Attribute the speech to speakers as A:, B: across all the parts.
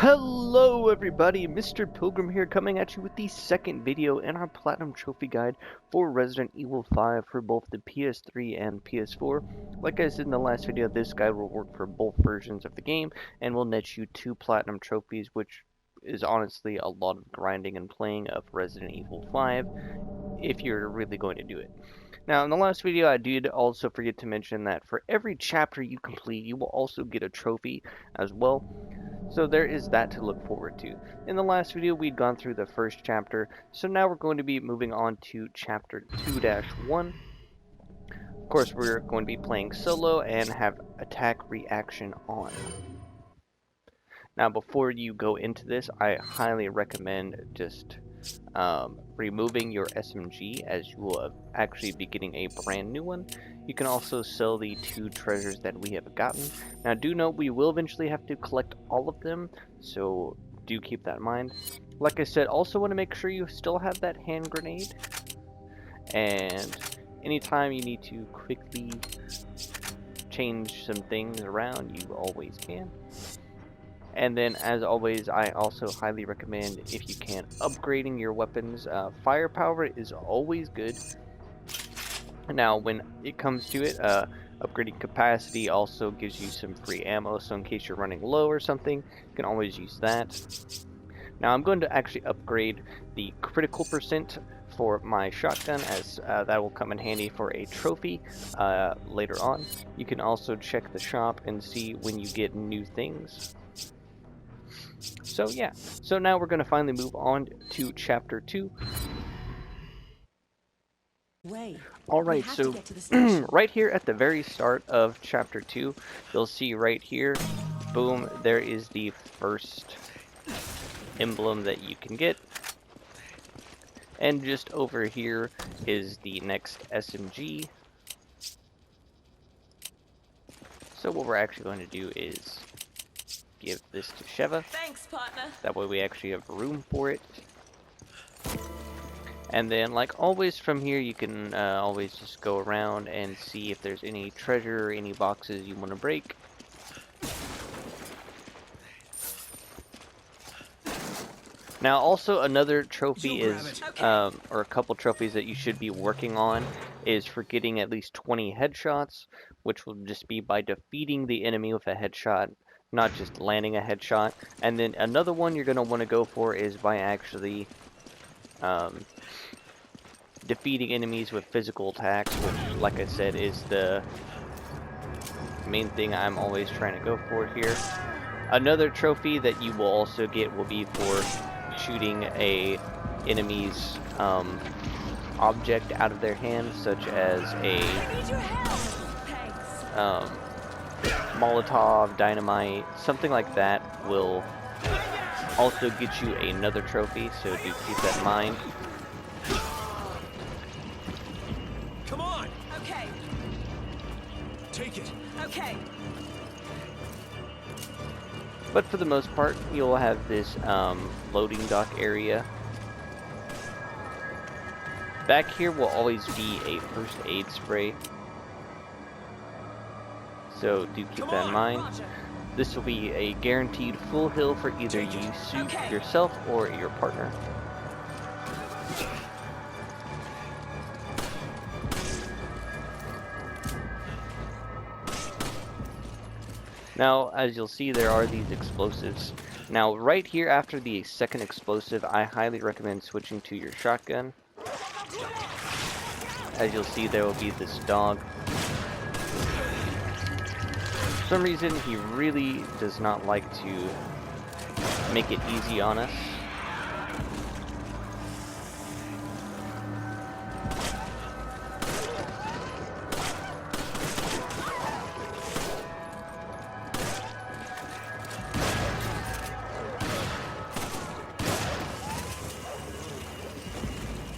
A: Hello everybody, Mr. Pilgrim here, coming at you with the second video in our Platinum Trophy Guide for Resident Evil 5 for both the PS3 and PS4. Like I said in the last video, this guide will work for both versions of the game and will net you 2 Platinum Trophies, which is honestly a lot of grinding and playing of Resident Evil 5 if you're really going to do it. Now, in the last video, I did also forget to mention that for every chapter you complete, you will also get a trophy as well. So there is that to look forward to. In the last video, we'd gone through the first chapter, so now we're going to be moving on to chapter 2-1. Of course, we're going to be playing solo and have attack reaction on. Now, before you go into this, I highly recommend just removing your SMG, as you will actually be getting a brand new one. You can also sell the 2 treasures that we have gotten. Now do note we will eventually have to collect all of them, so do keep that in mind. Like I said, also want to make sure you still have that hand grenade, and anytime you need to quickly change some things around, you always can. And then, as always, I also highly recommend, if you can, upgrading your weapons. Firepower is always good. Now, when it comes to it, upgrading capacity also gives you some free ammo, so in case you're running low or something, you can always use that. Now, I'm going to actually upgrade the critical percent for my shotgun, as that will come in handy for a trophy later on. You can also check the shop and see when you get new things. So yeah, so now we're going to finally move on to chapter 2. Alright, so right here at the very start of chapter 2, you'll see right here, boom, there is the first emblem that you can get. And just over here is the next SMG. So what we're actually going to do is give this to Sheva.
B: Thanks, partner.
A: That way we actually have room for it. And then, like always, from here you can always just go around and see if there's any treasure or any boxes you want to break. Now, also another trophy is, or a couple trophies that you should be working on, is for getting at least 20 headshots, which will just be by defeating the enemy with a headshot, not just landing a headshot. And then another one you're going to want to go for is by actually defeating enemies with physical attacks, which, like I said, is the main thing I'm always trying to go for here. Another trophy that you will also get will be for shooting a enemy's object out of their hands, such as a Molotov, dynamite, something like that will also get you another trophy, so do keep that in mind.
C: Come on!
B: Okay.
C: Take it.
B: Okay.
A: But for the most part, you'll have this loading dock area. Back here will always be a first aid spray, so do keep that in mind.
B: Roger.
A: This will be a guaranteed full heal for either you suit yourself or your partner. Now, as you'll see, there are these explosives. Now, right here after the second explosive, I highly recommend switching to your shotgun. As you'll see, there will be this dog. For some reason, he really does not like to make it easy on us.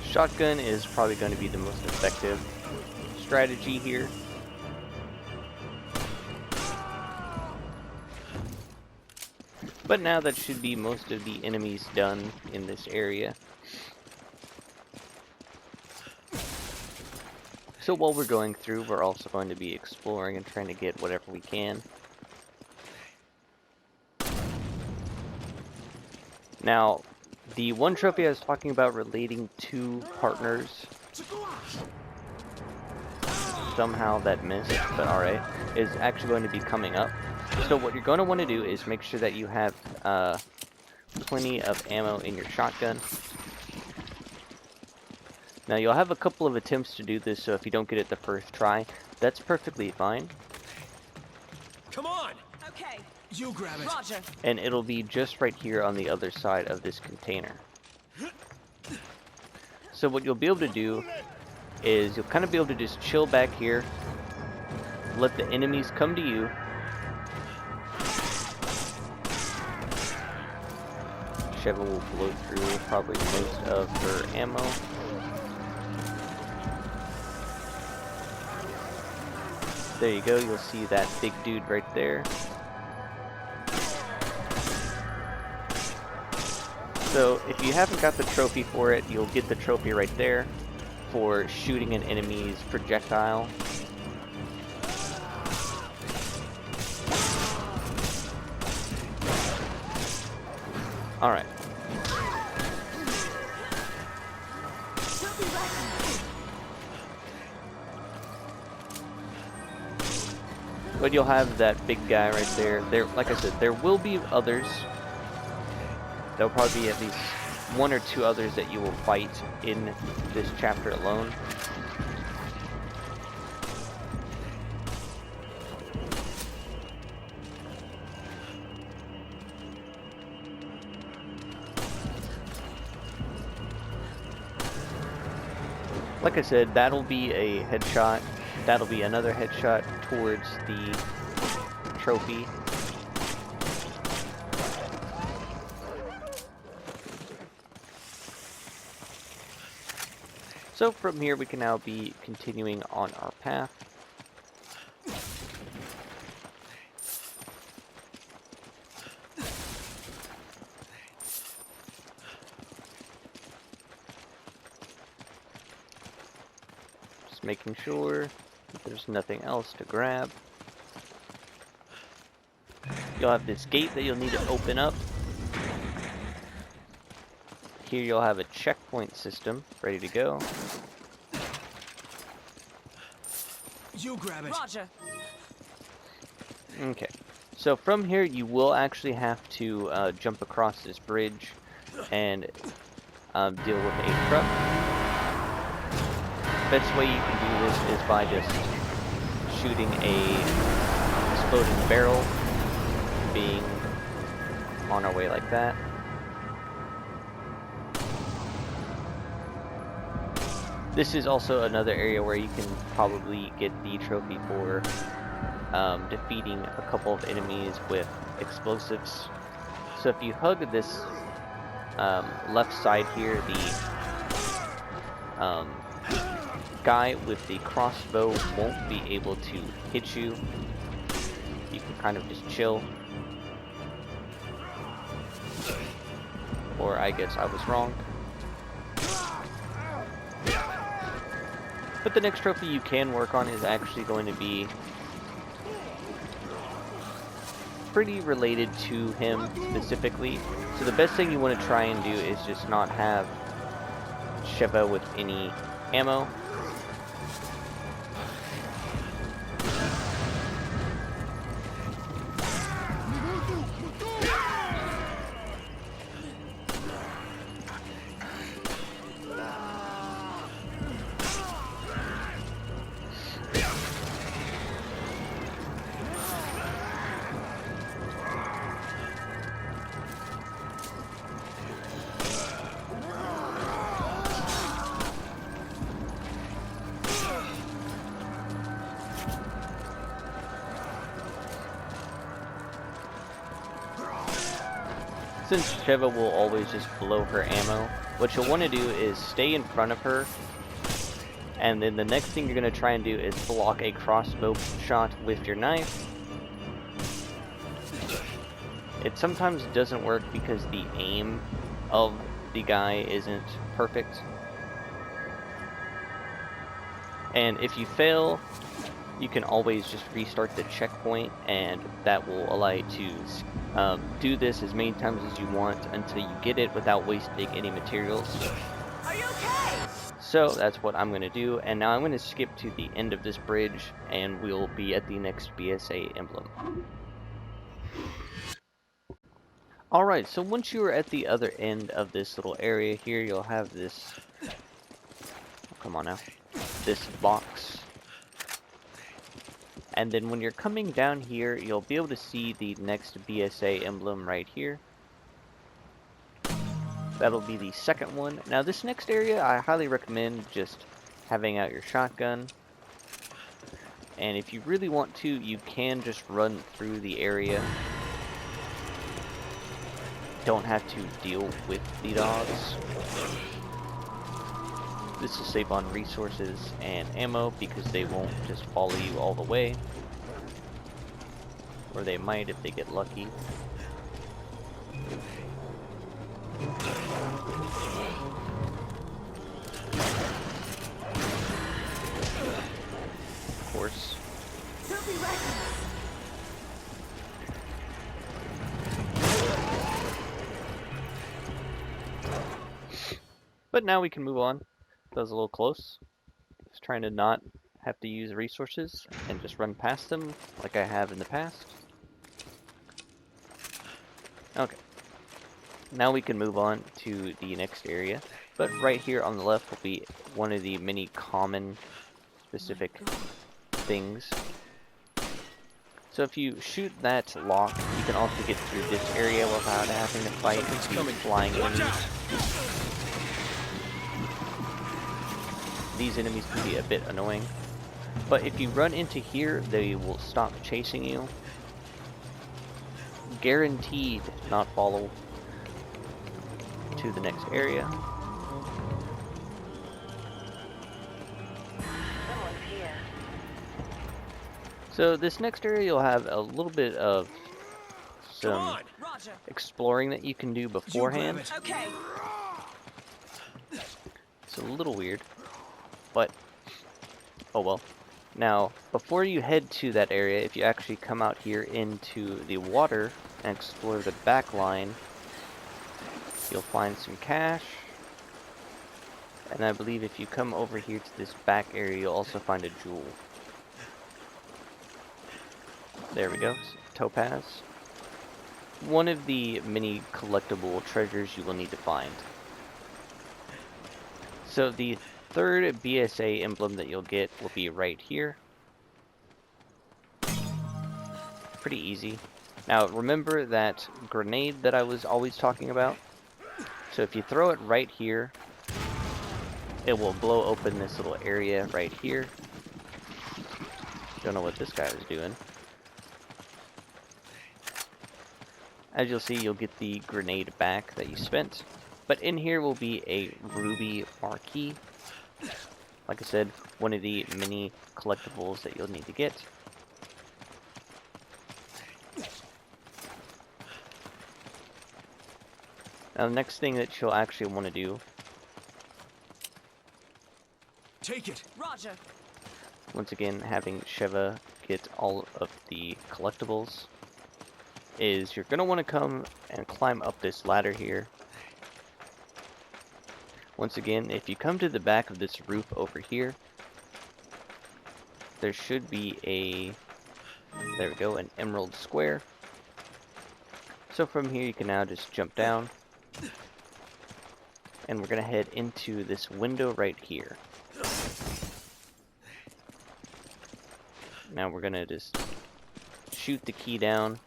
A: Shotgun is probably going to be the most effective strategy here. But now that should be most of the enemies done in this area. So while we're going through, we're also going to be exploring and trying to get whatever we can. Now, the one trophy I was talking about relating to partners, somehow that missed, but alright, is actually going to be coming up. So what you're going to want to do is make sure that you have plenty of ammo in your shotgun. Now you'll have a couple of attempts to do this, so if you don't get it the first try, that's perfectly fine.
C: Come on!
B: Okay.
C: You grab it.
B: Roger.
A: And it'll be just right here on the other side of this container. So what you'll be able to do is you'll kind of be able to just chill back here, let the enemies come to you. Sheva will blow through probably most of her ammo. There you go, you'll see that big dude right there. So if you haven't got the trophy for it, you'll get the trophy right there for shooting an enemy's projectile. Alright. But you'll have that big guy right there. Like I said, there will be others. There'll probably be at least one or two others that you will fight in this chapter alone. Like I said, that'll be a headshot. That'll be another headshot towards the trophy. So from here we can now be continuing on our path. Just making sure that there's nothing else to grab. You'll have this gate that you'll need to open up. Here you'll have a checkpoint system ready to go.
C: You grab it.
B: Roger.
A: Okay, so from here you will actually have to jump across this bridge and deal with a truck. Best way you can do this is by just shooting a exploding barrel, being on our way like that. This is also another area where you can probably get the trophy for defeating a couple of enemies with explosives. So if you hug this left side here, the guy with the crossbow won't be able to hit you. You can kind of just chill. Or I guess I was wrong. But the next trophy you can work on is actually going to be pretty related to him specifically. So the best thing you want to try and do is just not have Sheva with any ammo. Since Sheva will always just blow her ammo, what you'll want to do is stay in front of her, and then the next thing you're going to try and do is block a crossbow shot with your knife. It sometimes doesn't work because the aim of the guy isn't perfect. And if you fail, you can always just restart the checkpoint, and that will allow you to Do this as many times as you want until you get it without wasting any materials.
B: Are you okay?
A: So that's what I'm going to do, and now I'm going to skip to the end of this bridge, and we'll be at the next BSA emblem. Alright, so once you are at the other end of this little area here, you'll have this, oh, come on now, this box. And then when you're coming down here, you'll be able to see the next BSA emblem right here. That'll be the second one. Now this next area, I highly recommend just having out your shotgun. And if you really want to, you can just run through the area. Don't have to deal with the dogs. This will save on resources and ammo because they won't just follow you all the way. Or they might if they get lucky. Of course. But now we can move on. That was a little close. Just trying to not have to use resources and just run past them like I have in the past. Okay. Now we can move on to the next area. But right here on the left will be one of the many common specific things. So if you shoot that lock, you can also get through this area without having to fight flying enemies. These enemies can be a bit annoying, but if you run into here, they will stop chasing you. Guaranteed not follow to the next area. So this next area, you'll have a little bit of some exploring that you can do beforehand.
B: Okay.
A: It's a little weird, but oh well. Now, before you head to that area, if you actually come out here into the water and explore the back line, you'll find some cash. And I believe if you come over here to this back area, you'll also find a jewel. There we go, topaz. One of the many collectible treasures you will need to find. So the third BSA emblem that you'll get will be right here. Pretty easy. Now remember that grenade that I was always talking about? So if you throw it right here, it will blow open this little area right here. Don't know what this guy is doing. As you'll see, you'll get the grenade back that you spent. But in here will be a ruby marquee. Like I said, one of the many collectibles that you'll need to get. Now the next thing that you'll actually want to do,
C: Take it.
B: Roger.
A: once again having Sheva get all of the collectibles, is you're going to want to come and climb up this ladder here. Once again, if you come to the back of this roof over here, there should be a, there we go, an emerald square. So from here you can now just jump down, and we're going to head into this window right here. Now we're going to just shoot the key down.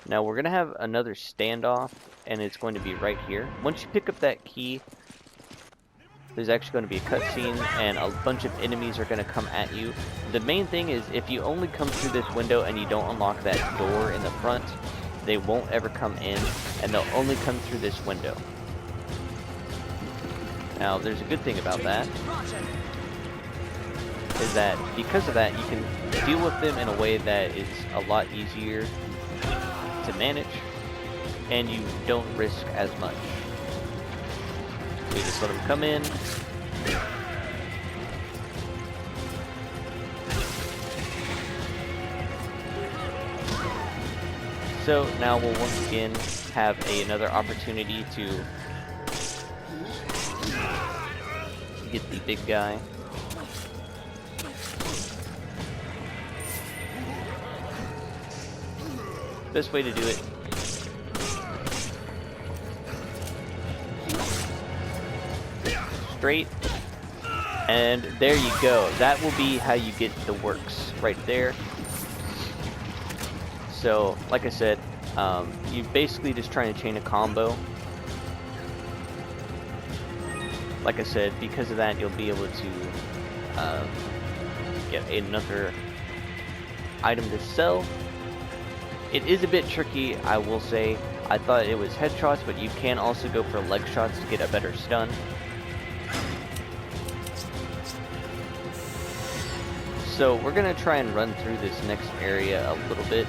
A: Now we're going to have another standoff, and it's going to be right here. Once you pick up that key, there's actually going to be a cutscene, and a bunch of enemies are going to come at you. The main thing is, if you only come through this window and you don't unlock that door in the front, they won't ever come in, and they'll only come through this window. Now, there's a good thing about that, is that because of that, you can deal with them in a way that is a lot easier to manage, and you don't risk as much. You just let them come in. So now we'll once again have another opportunity to get the big guy. Best way to do it. Straight. And there you go. That will be how you get the works right there. So, like I said, you're basically just trying to chain a combo. Like I said, because of that, you'll be able to get another item to sell. It is a bit tricky, I will say. I thought it was headshots, but you can also go for leg shots to get a better stun. So we're gonna try and run through this next area a little bit.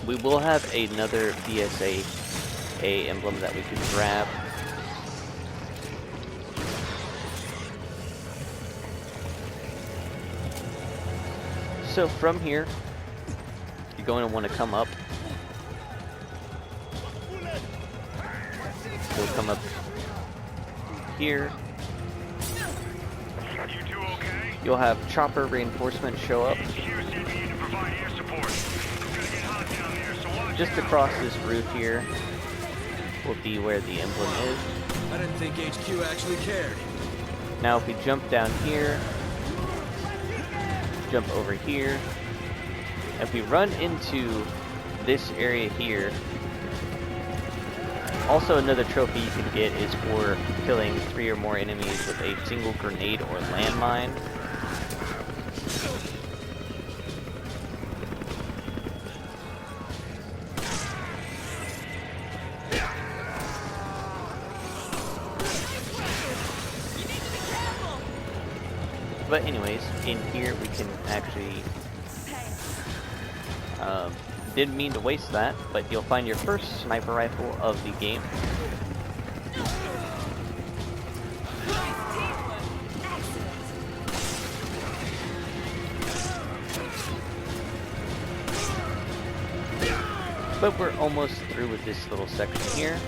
A: We will have another bsaa emblem that we can grab. So from here, you're going to want to come up. We'll come up here. You'll have chopper reinforcements show up. Just across this roof here will be where the emblem is.
C: I didn't think HQ actually cared.
A: Now if we jump down here, jump over here, if we run into this area here, also another trophy you can get is for killing 3 or more enemies with a single grenade or landmine. But anyways, in here we can actually, didn't mean to waste that, but you'll find your first sniper rifle of the game. But we're almost through with this little section here.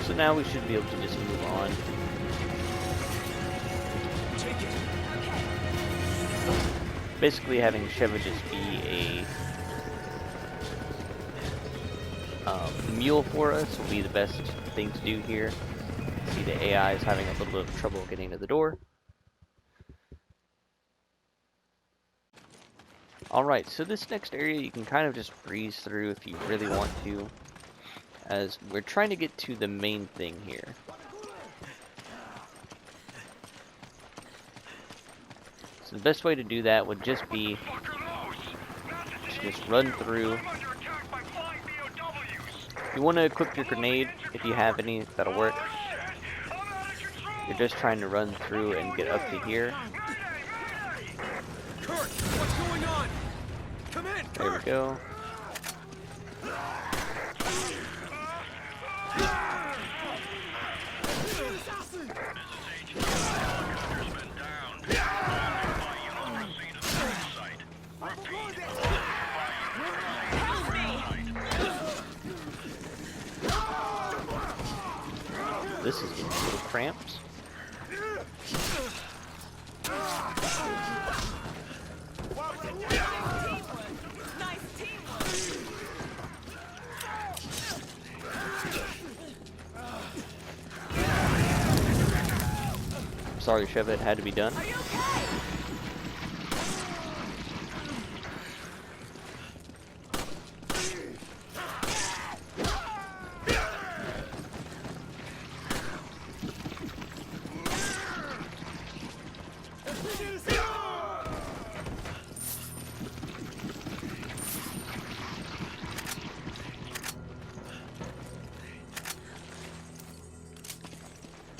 A: So now we should be able to just move on. Basically having Sheva just be a mule for us will be the best thing to do here. See the AI is having a little bit of trouble getting to the door. Alright, so this next area you can kind of just breeze through if you really want to, as we're trying to get to the main thing here. So the best way to do that would just be to just run through. You want to equip your grenade if you have any, that'll work. You're just trying to run through and get up to here.
C: Kurt, what's going on? Come in,
A: There we go. This is getting a little cramped. Sorry, Sheva, it had to be done.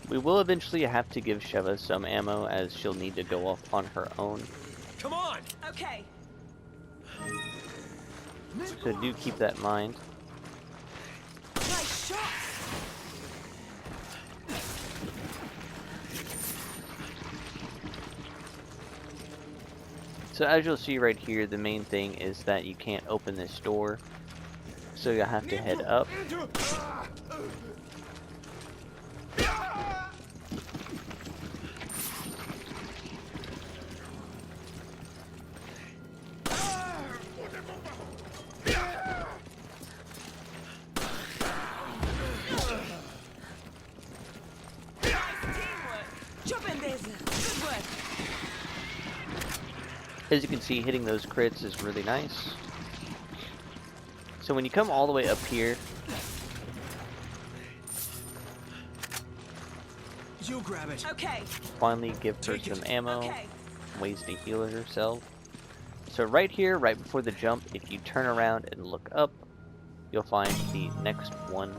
A: We will eventually have to give Sheva some ammo, as she'll need to go off on her own.
C: Come on!
B: Okay.
A: So do keep that in mind.
B: Nice shot.
A: So as you'll see right here, the main thing is that you can't open this door. So you'll have to head up. As you can see, hitting those crits is really nice. So when you come all the way up here,
C: You grab it.
B: Okay.
A: finally give her
C: Take it.
A: some ammo,
B: Okay.
A: ways to heal herself. So right here, right before the jump, if you turn around and look up, you'll find the next one.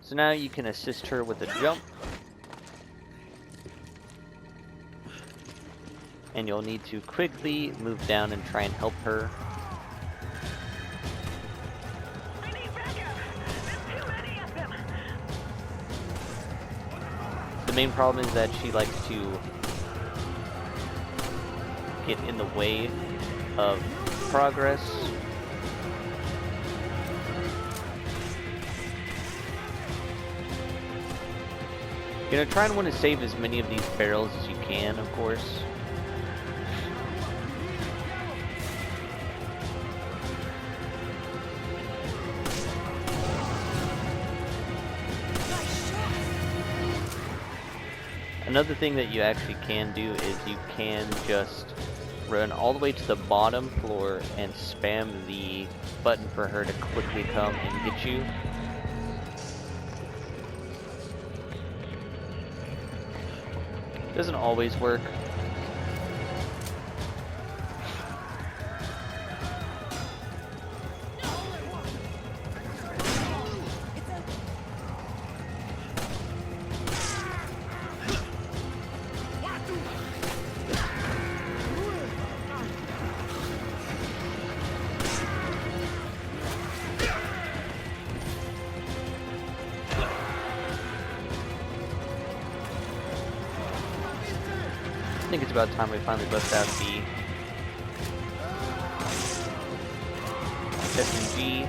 A: So now you can assist her with a jump. And you'll need to quickly move down and try and help her.
B: I need backup. There's too many of them.
A: The main problem is that she likes to get in the way of progress. You're gonna try and want to save as many of these barrels as you can, of course. Another thing that you actually can do is you can just run all the way to the bottom floor and spam the button for her to quickly come and get you. Doesn't always work. I think it's about time we finally bust out the SMG.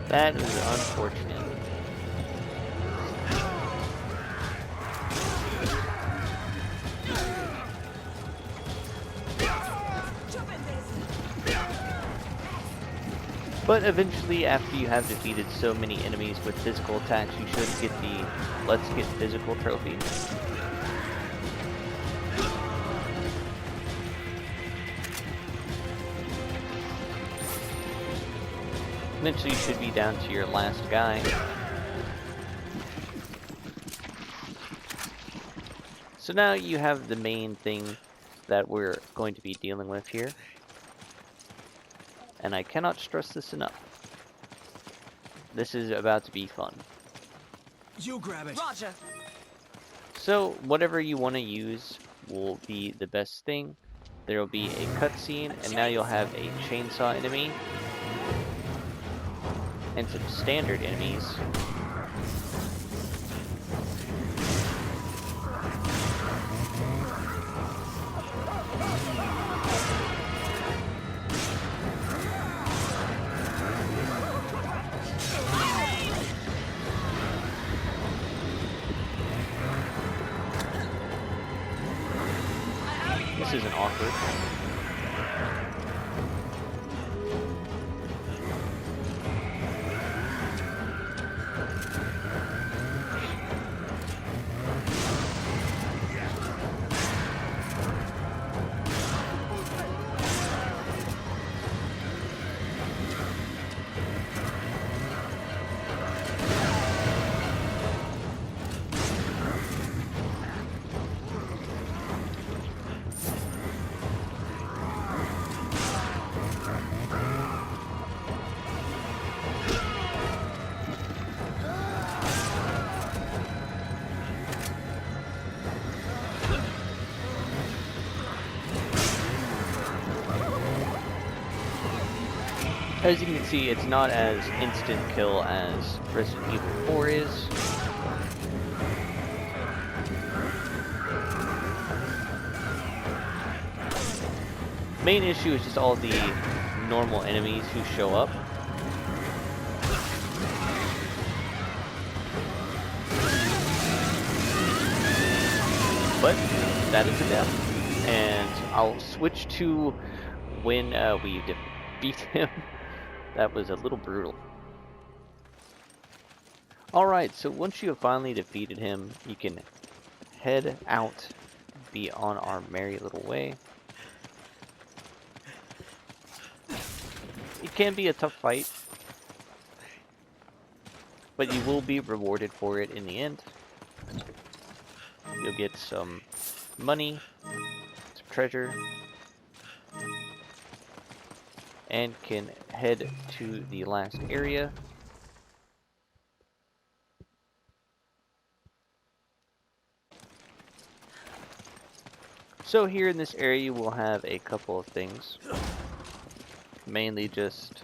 A: That is unfortunate. But eventually, after you have defeated so many enemies with physical attacks, you should get the Let's Get Physical trophy. Eventually, you should be down to your last guy. So now you have the main thing that we're going to be dealing with here. And I cannot stress this enough. This is about to be fun.
C: You grab it.
B: Roger.
A: So whatever you want to use will be the best thing. There will be a cutscene, and now you'll have a chainsaw enemy and some standard enemies. This isn't awkward. As you can see, it's not as instant kill as Resident Evil 4 is. Main issue is just all the normal enemies who show up. But that is a death. And I'll switch to when we defeat him. That was a little brutal. Alright, so once you have finally defeated him, you can head out, be on our merry little way. It can be a tough fight, but you will be rewarded for it in the end. You'll get some money, some treasure, and can head to the last area. So here in this area you will have a couple of things. Mainly just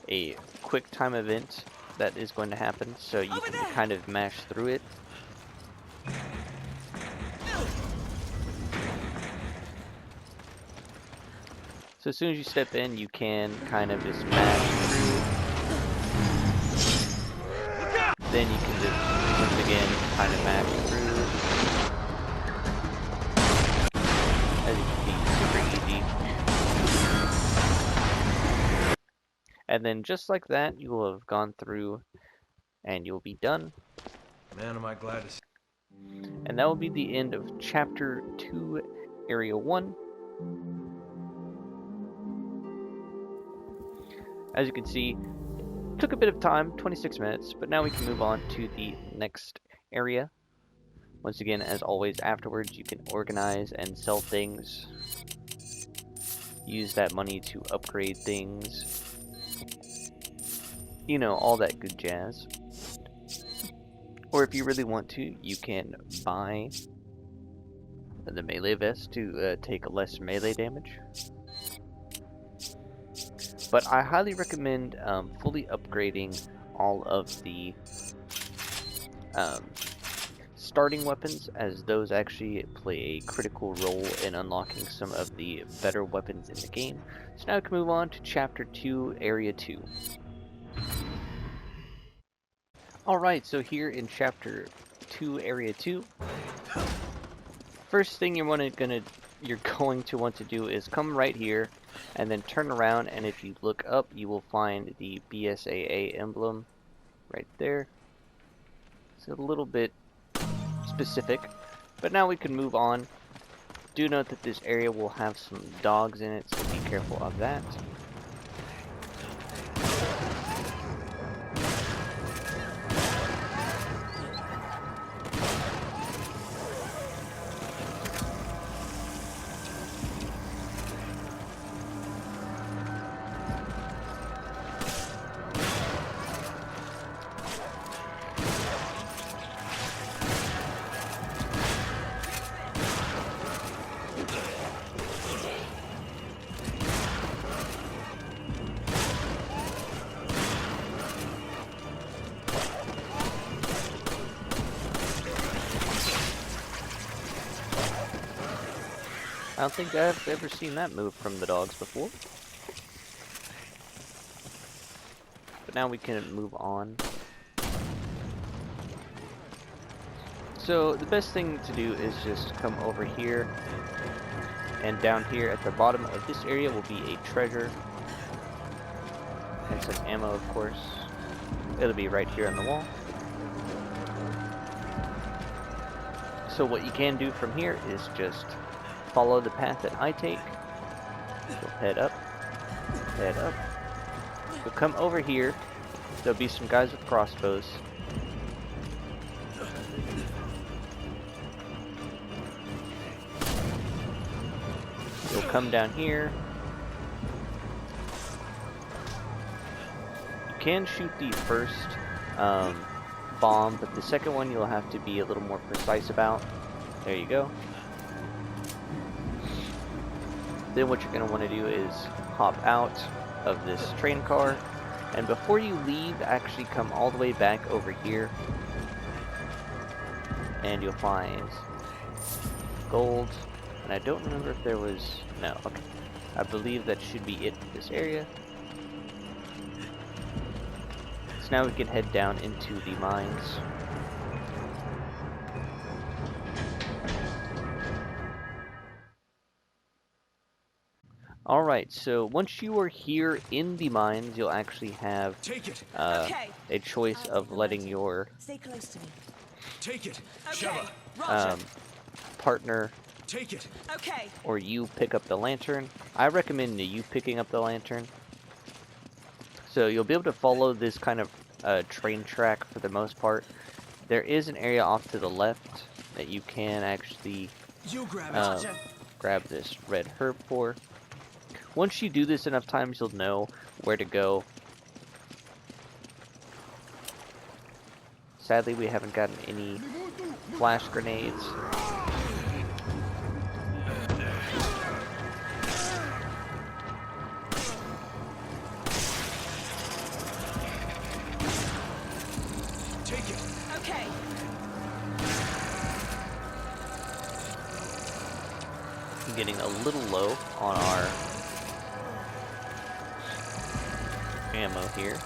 A: a quick time event that is going to happen, so you can kind of mash through it. So as soon as you step in, you can kind of just mash through. Then you can just once again kind of mash through. As you can see, super easy. And then just like that, you will have gone through and you'll be done.
C: Man, am I glad to see.
A: And that will be the end of Chapter 2, Area 1. As you can see, it took a bit of time, 26 minutes, but now we can move on to the next area. Once again, as always, afterwards you can organize and sell things. Use that money to upgrade things. You know, all that good jazz. Or if you really want to, you can buy the melee vest to take less melee damage. But I highly recommend fully upgrading all of the starting weapons, as those actually play a critical role in unlocking some of the better weapons in the game. So now we can move on to Chapter 2, Area 2. Alright, so here in Chapter 2, Area 2, first thing you're going to want to do is come right here and then turn around, and if you look up you will find the bsaa emblem right there. It's a little bit specific, but now we can move on. Do note that this area will have some dogs in it, so be careful of that. I don't think I've ever seen that move from the dogs before. But now we can move on. So the best thing to do is just come over here, and down here at the bottom of this area will be a treasure and some ammo, of course. It'll be right here on the wall. So what you can do from here is just follow the path that I take. You'll head up, head up. You'll come over here. There'll be some guys with crossbows. You'll come down here. You can shoot the first bomb, but the second one you'll have to be a little more precise about. There you go. Then what you're going to want to do is hop out, of this train car. And before you leave, actually come all the way back over here. And you'll find gold. And I don't remember if there was... No, okay. I believe that should be it for this area. So now we can head down into the mines. Alright, so once you are here in the mines, you'll actually have a choice of letting your
D: Stay close to me.
C: Take it.
D: Okay. Roger.
A: partner
C: Take it.
D: Okay.
A: or you pick up the lantern. I recommend you picking up the lantern. So you'll be able to follow this kind of train track for the most part. There is an area off to the left that you can actually
C: You grab it.
A: grab this red herb for. Once you do this enough times, you'll know where to go. Sadly, we haven't gotten any flash grenades.
C: Take it.
D: Okay.
A: I'm getting a little low on our ammo here.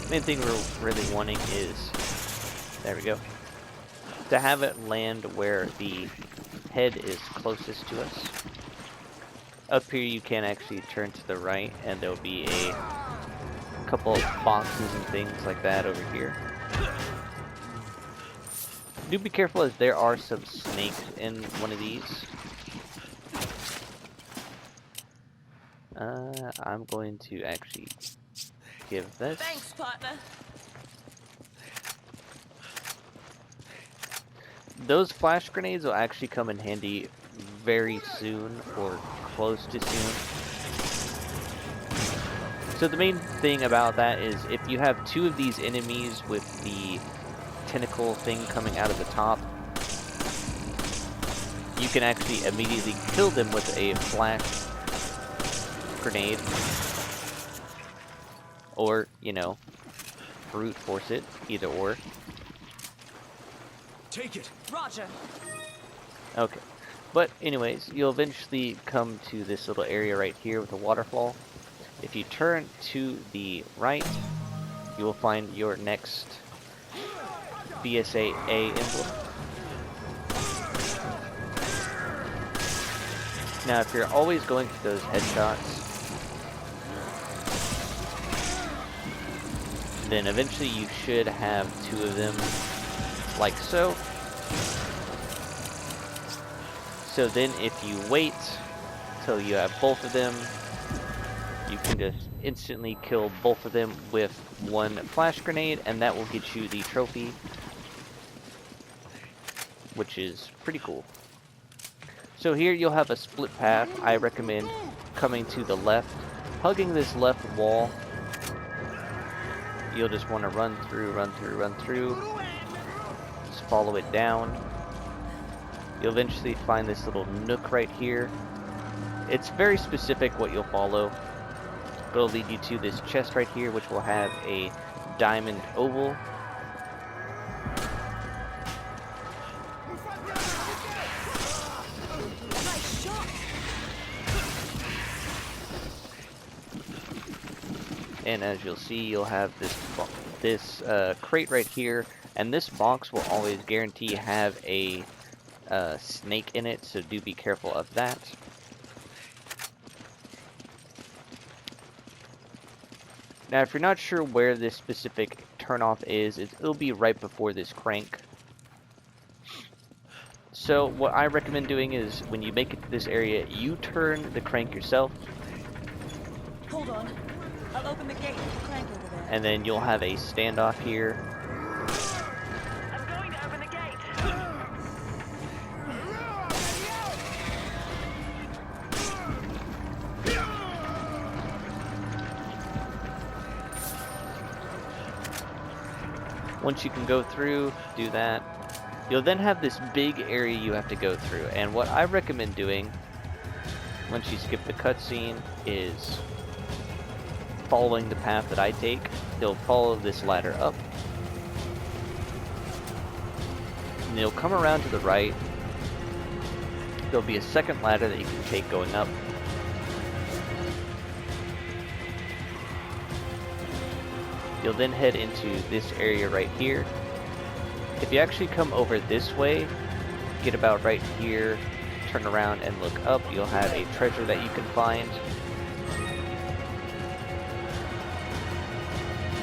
A: Main thing we're really wanting is, there we go, to have it land where the head is closest to us. Up here you can actually turn to the right and there'll be a couple of boxes and things like that over here. Do be careful as there are some snakes in one of these. I'm going to actually give this.
D: Thanks, partner.
A: Those flash grenades will actually come in handy very soon or close to soon. So the main thing about that is if you have two of these enemies with the tentacle thing coming out of the top, you can actually immediately kill them with a flash grenade, or, you know, brute force it, either or.
C: Take it.
D: Roger.
A: Okay, but anyways, you'll eventually come to this little area right here with a waterfall. If you turn to the right, you will find your next bsaa emblem. Now, if you're always going for those headshots, then eventually you should have two of them, like so. So then if you wait till you have both of them, you can just instantly kill both of them with one flash grenade, and that will get you the trophy, which is pretty cool. So here you'll have a split path. I recommend coming to the left, hugging this left wall. You'll just want to run through, just follow it down. You'll eventually find this little nook right here. It's very specific what you'll follow. It'll lead you to this chest right here, which will have a diamond oval.
D: Nice shot.
A: And as you'll see, you'll have this crate right here, and this box will always guarantee have a snake in it, so do be careful of that. Now, if you're not sure where this specific turnoff is, it'll be right before this crank. So what I recommend doing is, when you make it to this area, you turn the crank yourself.
D: Hold on. I'll open the gate with the crank over there.
A: And then you'll have a standoff here.
B: I'm going to open the gate.
A: Once you can go through, do that. You'll then have this big area you have to go through, and what I recommend doing once you skip the cutscene is following the path that I take. You'll follow this ladder up, and you'll come around to the right. There'll be a second ladder that you can take going up. You'll then head into this area right here. If you actually come over this way, get about right here, turn around and look up, you'll have a treasure that you can find.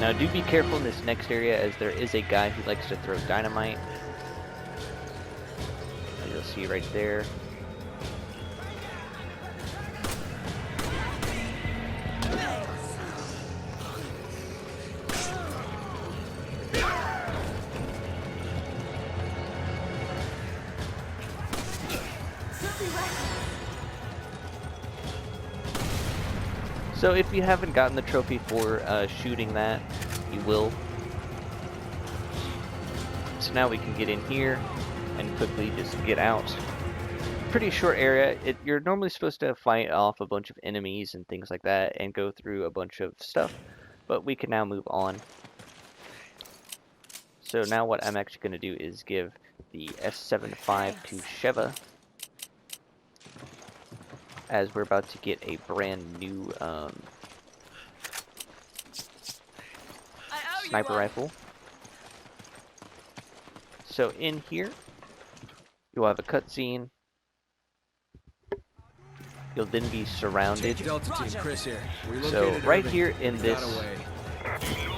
A: Now do be careful in this next area, as there is a guy who likes to throw dynamite. As you'll see right there. So if you haven't gotten the trophy for shooting that, you will. So now we can get in here and quickly just get out. Pretty short area. You're normally supposed to fight off a bunch of enemies and things like that and go through a bunch of stuff, but we can now move on. So now what I'm actually going to do is give the S75 to Sheva, as we're about to get a brand new sniper rifle. So in here, you'll have a cutscene. You'll then be surrounded.
C: Delta Team, Chris here. We
A: So
C: located
A: right
C: Irving.
A: here in
C: We
A: this
C: got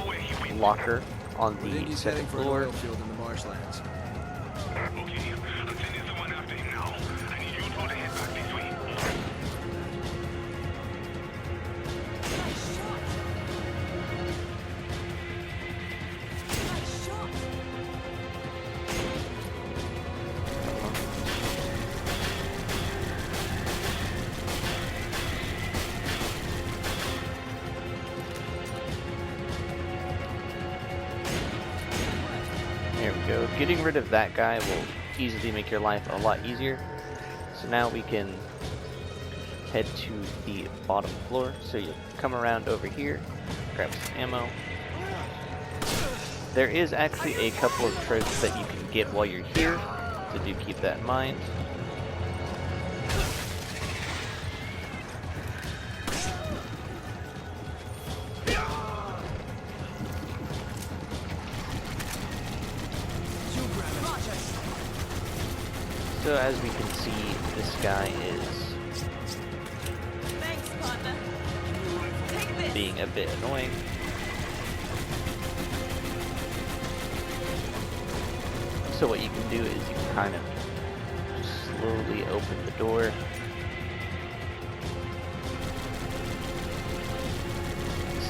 C: away.
A: locker on
C: We think
A: the
C: he's
A: second
C: heading for an
A: floor,
C: oil field in the marshlands.
B: Okay, I'm sending someone after him now. I need you two to head back this way.
A: there we go. Getting rid of that guy will easily make your life a lot easier. So now we can head to the bottom floor. So you'll come around over here, grab some ammo. There is actually a couple of treasures that you can get while you're here, so do keep that in mind. So as we can see, this guy is
D: Thanks, partner. Take this.
A: being a bit annoying. So what you can do is you can kind of slowly open the door.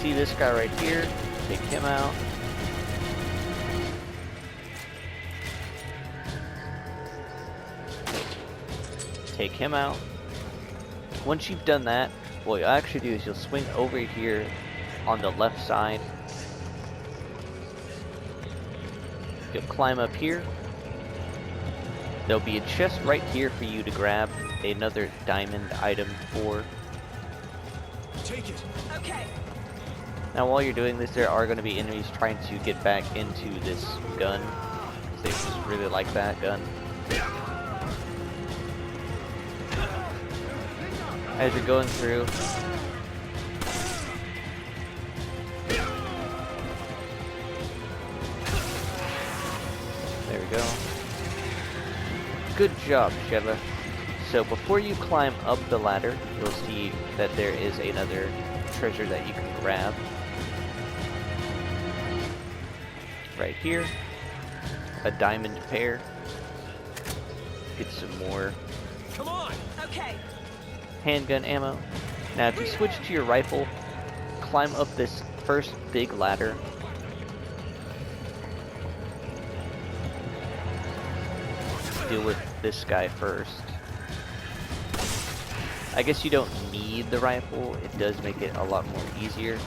A: See this guy right here? Take him out. Take him out. Once you've done that, what you'll actually do is you'll swing over here on the left side. You'll climb up here. There'll be a chest right here for you to grab another diamond item for.
C: Take it.
D: Okay.
A: Now while you're doing this, there are going to be enemies trying to get back into this gun. They just really like that gun. As you're going through, there we go. Good job, Sheva. So before you climb up the ladder, you'll see that there is another treasure that you can grab. Right here. A diamond pair. Get some more
C: Come on.
D: Okay.
A: handgun ammo. Now if you switch to your rifle, climb up this first big ladder. Deal with this guy first. I guess you don't need the rifle, it does make it a lot more easier.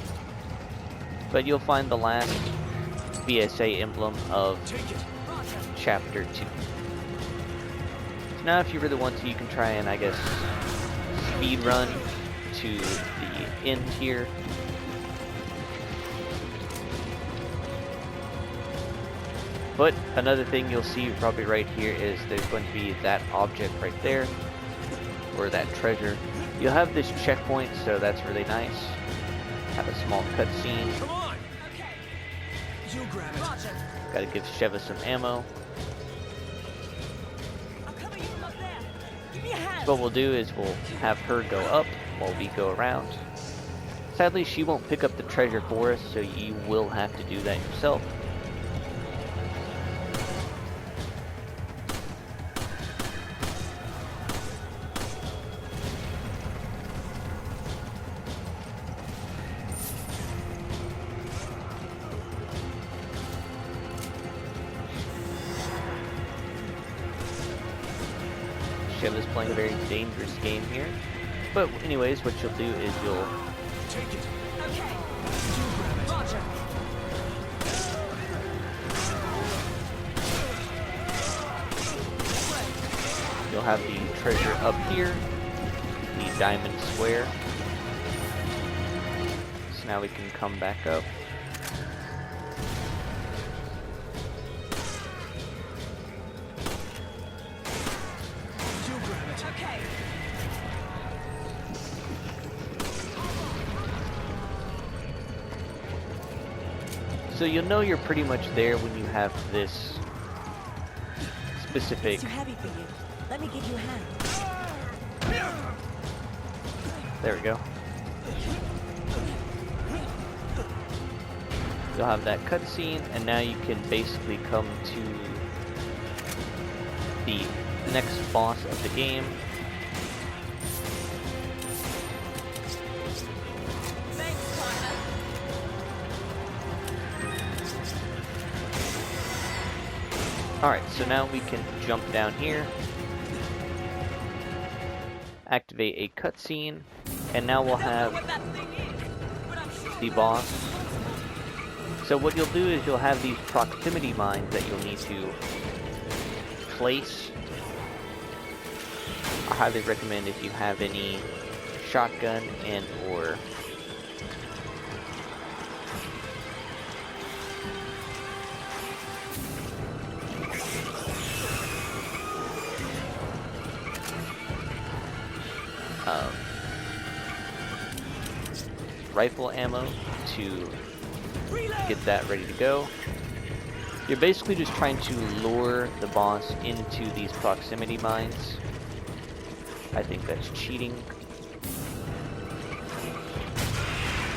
A: But you'll find the last bsaa emblem of
C: Take it.
A: chapter 2. So now if you really want to, you can try and, I guess, speed run to the end here. But another thing you'll see probably right here is there's going to be that object right there, or that treasure. You'll have this checkpoint, so that's really nice. Have a small cutscene.
C: Come on.
D: Okay.
C: You grab it.
D: Roger.
A: Gotta give Sheva some ammo.
D: I'll cover you from up there. Give me a hand.
A: What we'll do is we'll have her go up while we go around. Sadly, she won't pick up the treasure for us, so you will have to do that yourself. Sheva's playing a very dangerous game here. But anyways, what you'll do is you'll
C: Take it.
D: Okay.
C: You grab it.
D: Roger.
A: you'll have the treasure up here, the diamond square. So now we can come back up.
C: You grab it.
D: Okay.
A: So you'll know you're pretty much there when you have this specific.
D: It's too heavy for you. Let me give you a hand.
A: There we go. You'll have that cutscene, and now you can basically come to the next boss of the game.
D: Thanks, Tyler.
A: Alright, so now we can jump down here, activate a cutscene, and now we'll have
D: What that thing is, but I'm sure
A: the boss. So what you'll do is you'll have these proximity mines that you'll need to place. I highly recommend if you have any shotgun and or rifle ammo to get that ready to go. You're basically just trying to lure the boss into these proximity mines. I think that's cheating.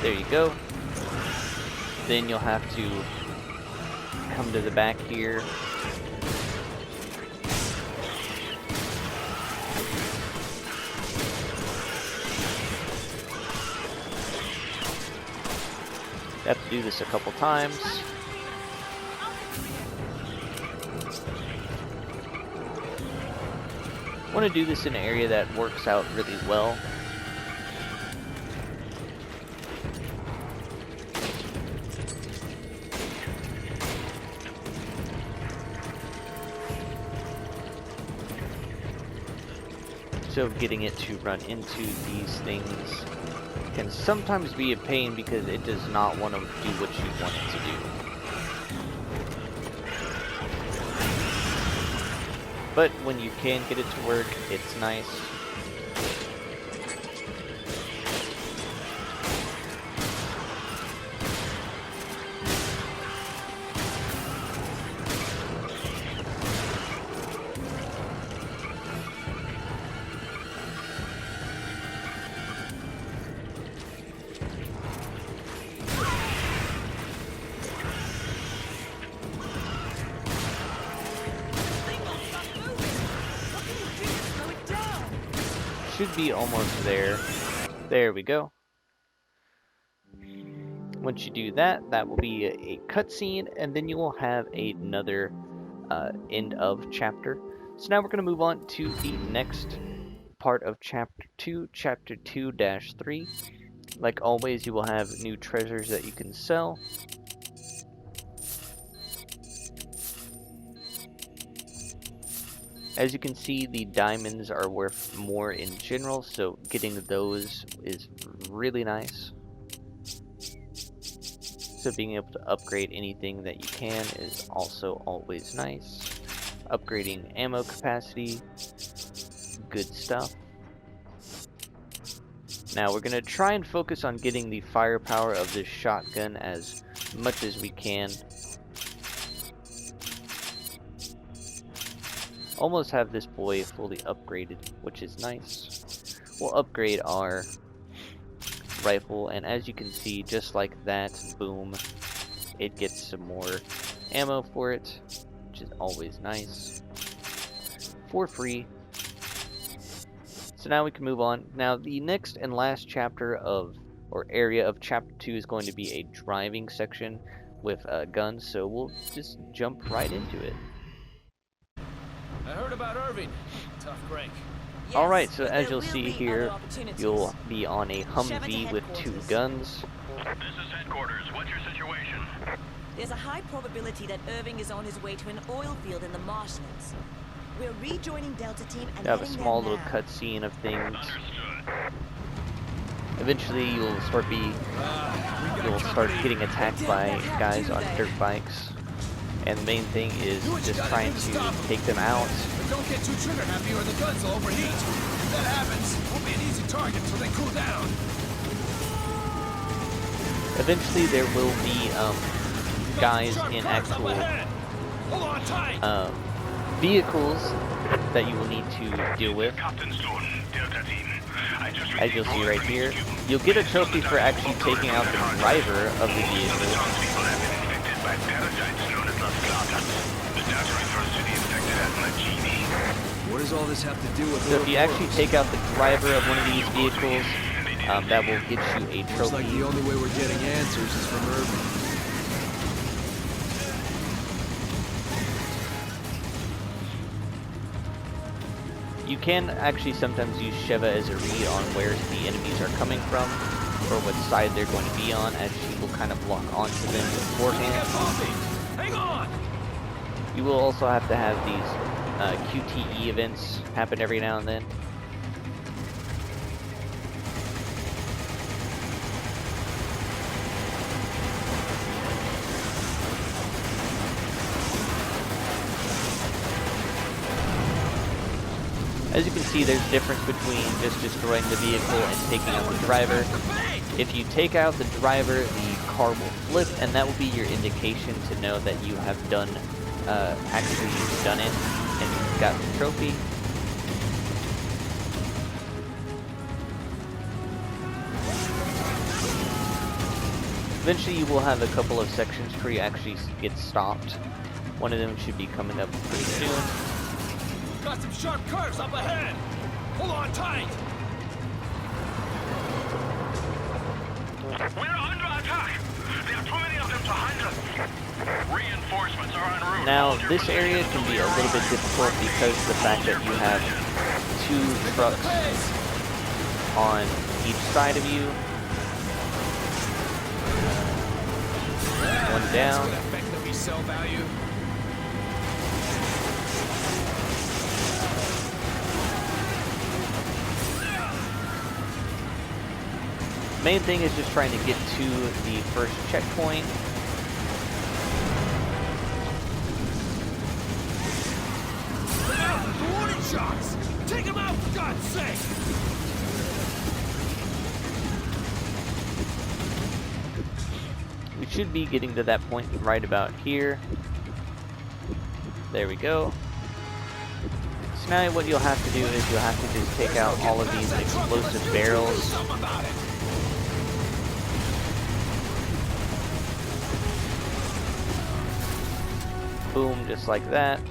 A: There you go. Then you'll have to come to the back here. You have to do this a couple times. Want to do this in an area that works out really well. So getting it to run into these things can sometimes be a pain because it does not want to do what you want it to do. But when you can get it to work, it's nice. Should be almost there. There we go. Once you do that, that will be a cutscene, and then you will have another end of chapter. So now we're going to move on to the next part of chapter 2, chapter 2-3. Like always, you will have new treasures that you can sell. As you can see, the diamonds are worth more in general, so getting those is really nice. So being able to upgrade anything that you can is also always nice. Upgrading ammo capacity, good stuff. Now we're going to try and focus on getting the firepower of this shotgun as much as we can. Almost have this boy fully upgraded, which is nice. We'll upgrade our rifle, and as you can see, just like that, boom, it gets some more ammo for it, which is always nice, for free. So now we can move on. Now the next and last chapter of, or area of chapter 2 is going to be a driving section with guns, so we'll just jump right into it.
C: I heard about Irving. Tough break.
D: Yes,
A: Alright, so
D: but
A: as
D: there
A: you'll
D: will
A: see
D: be
A: here,
D: other opportunities.
A: you'll be on a
D: Sheva
A: Humvee
D: to
A: with 2
D: headquarters.
A: guns.
B: This is headquarters. What's your situation?
D: There's a high probability that Irving is on his way to an oil field in the marshlands. We're rejoining Delta Team and
A: You have a
D: heading
A: small
D: there
A: little
D: now.
A: cutscene of things.
B: Understood.
A: Eventually you'll start getting attacked by guys on dirt bikes. And the main thing is just trying to take them out.
C: But don't get too trigger happy or the guns will overheat. If that happens, we'll be an easy target until they cool down.
A: Eventually there will be guys in actual
C: Hold on tight.
A: vehicles that you will need to deal with.
B: Captain Stone, Delta Team. I just
A: As you'll see right here, you'll get a trophy for actually taking out the driver of the vehicle.
B: Townspeople have been infected by parasites known as Las Plagas. The data refers to the infected as Magini.
C: What does all this have to do with
A: So if you actually take out the driver of one of these vehicles, that will get you a
C: Looks like the
A: trophy.
C: only way we're getting answers is from Irving.
A: You can actually sometimes use Sheva as a read on where the enemies are coming from, or what side they're going to be on, as she will kind of lock onto them beforehand.
C: Hang on!
A: You will also have to have these QTE events happen every now and then. As you can see, there's a difference between just destroying the vehicle and taking out the driver. If you take out the driver, the car will flip, and that will be your indication to know that you have done, actually done it, and you've got the trophy. Eventually you will have a couple of sections where you actually get stopped. One of them should be coming up pretty soon.
C: Got some sharp curves up ahead! Hold on tight!
B: We're under attack! There are too many of them to handle. Reinforcements are en route.
A: Now,
B: Hold your
A: this area can be a little bit difficult because of the fact that you have 2 trucks on each side of you. One down.
C: That's gonna affect the resale value.
A: Main thing is just trying to get to the first checkpoint.
C: Warning shots! Take him out, for God's sake!
A: We should be getting to that point right about here. There we go. So now what you'll have to do is you'll have to just take out all of these explosive barrels. Boom, just like that.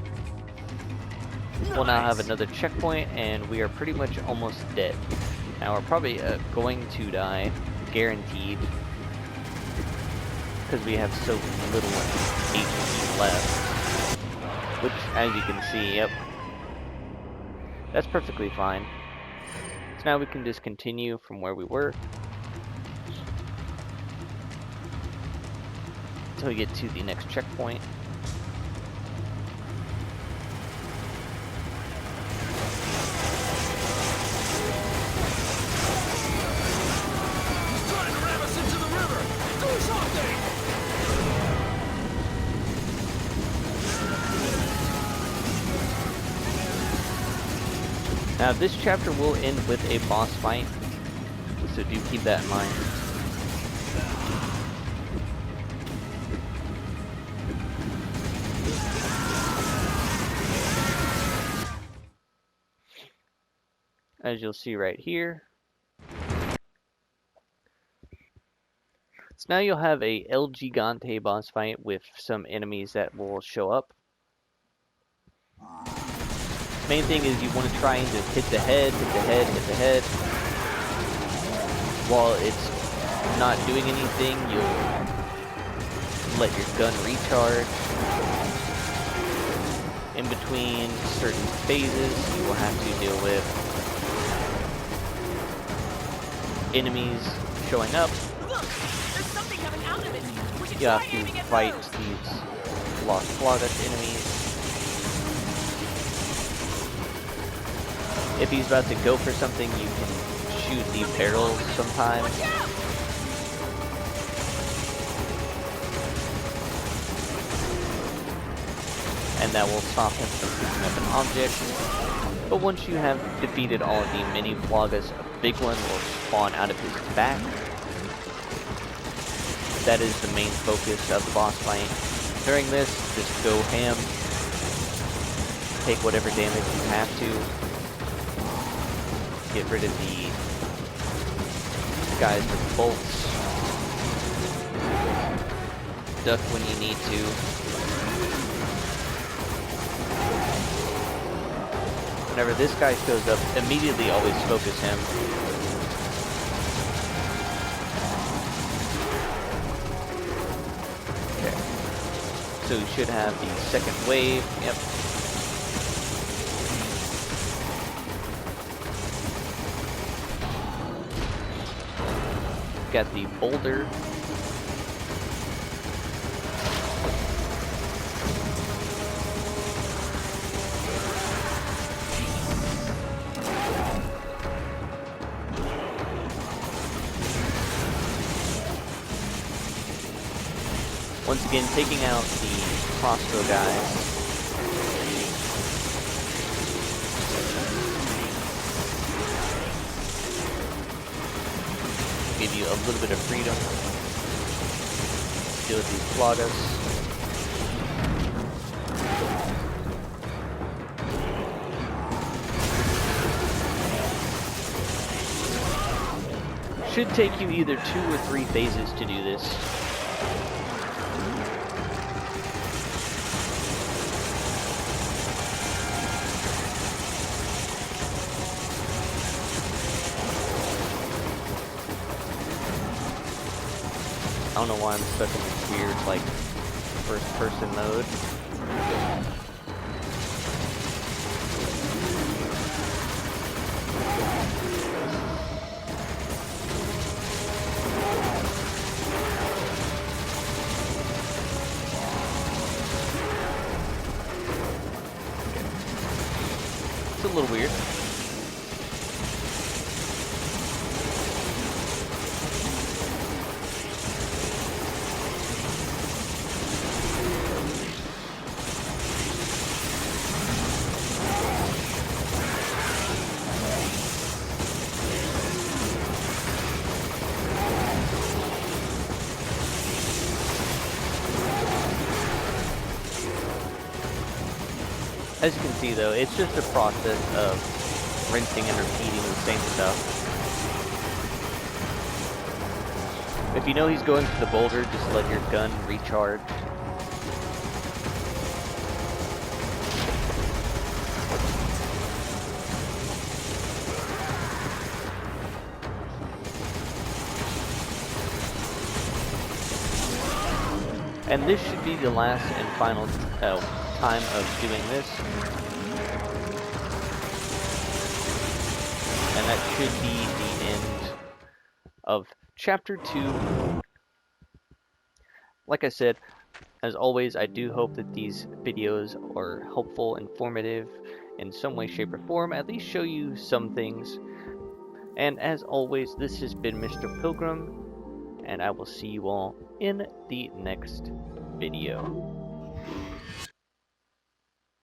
A: We'll now have another checkpoint, and we are pretty much almost dead. Now we're probably going to die, guaranteed, because we have so little HP left. Which, as you can see, yep, that's perfectly fine. So now we can just continue from where we were until we get to the next checkpoint. Now this chapter will end with a boss fight, so do keep that in mind. As you'll see right here. So now you'll have a El Gigante boss fight with some enemies that will show up. Main thing is you want to try and just hit the head, hit the head, hit the head. While it's not doing anything, you'll let your gun recharge. In between certain phases, you will have to deal with enemies showing up.
D: Look, there's something coming out of it. We should
A: You
D: try
A: have
D: aiming
A: to
D: at
A: fight
D: those.
A: these Lost Plagas enemies. If he's about to go for something, you can shoot the barrels sometimes.
D: Watch out!
A: And that will stop him from picking up an object. But once you have defeated all of the mini Plagas, a big one will spawn out of his back. That is the main focus of the boss fight. During this, just go ham. Take whatever damage you have to. Get rid of the guys with bolts. Duck when you need to. Whenever this guy shows up, immediately always focus him. Okay. So we should have the second wave. Yep. Got the boulder. Once again, taking out the crossbow guys. Give you a little bit of freedom. Deal with these Plagas. Should take you either 2 or 3 phases to do this. I don't know why I'm stuck in this weird, like, first-person mode. It's a little weird. As you can see though, it's just a process of rinsing and repeating the same stuff. If you know he's going for the boulder, just let your gun recharge. And this should be the last and final time of doing this. And that should be the end of Chapter 2. Like I said, as always, I do hope that these videos are helpful, informative, in some way, shape, or form. At least show you some things. And as always, this has been Mr. Pilgrim, and I will see you all in the next video.